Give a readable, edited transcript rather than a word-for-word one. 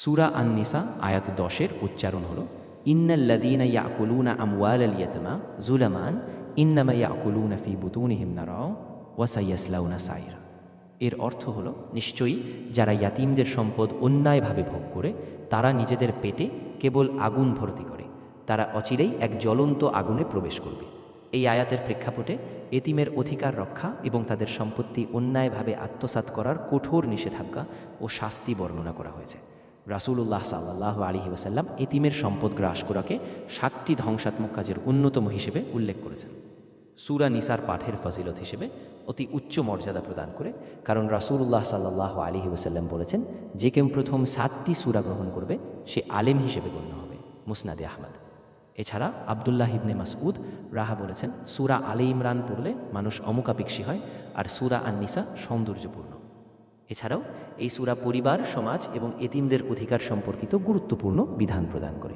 সূরা আন-নিসা আয়াত 10-এর উচ্চারণ হল ইন্নাল্লাযীনা ইয়াকুলুনা আমওয়ালাল ইয়াতামা যুলামান ইন্নামা ইয়াকুলুনা ফি বুতুনিহিম নারা ওয়া সায়াসলাউনা সাইরা। এর অর্থ হল নিশ্চয়ই যারা ইয়াতিমদের সম্পদ অন্যায়ভাবে ভোগ করে তারা নিজেদের পেটে কেবল আগুন ভর্তি করে, তারা অচিরেই এক জ্বলন্ত আগুনে প্রবেশ করবে। এই আয়াতের প্রেক্ষাপটে এতিমের অধিকার রক্ষা এবং তাদের সম্পত্তি অন্যায়ভাবে আত্মসাৎ করার কঠোর নিষেধাজ্ঞা ও শাস্তি বর্ণনা করা হয়েছে। রাসূলুল্লাহ সাল্লাল্লাহু আলাইহি ওয়াসাল্লাম এতিমের সম্পদ গ্রাস করাকে 7টি ধ্বংসাত্মক কাজের অন্যতম হিসেবে উল্লেখ করেছেন। সূরা নিসার পাঠের ফজিলত হিসেবে অতি উচ্চ মর্যাদা প্রদান করে, কারণ রাসূলুল্লাহ সাল্লাল্লাহু আলাইহি ওয়াসাল্লাম বলেছেন, যে কেউ প্রথম 7টি সূরা গ্রহণ করবে সে আলেম হিসেবে গণ্য হবে। মুসনাদে আহমদ। এছাড়া আব্দুল্লাহ ইবনে মাসউদ রাহা বলেছেন, সূরা আলে ইমরান পড়লে মানুষ অমুকাপেক্ষী হয়, আর সূরা আন-নিসা সৌন্দর্যপূর্ণ। এছাড়াও এই সূরা পরিবার, সমাজ এবং এতিমদের অধিকার সম্পর্কিত গুরুত্বপূর্ণ বিধান প্রদান করে।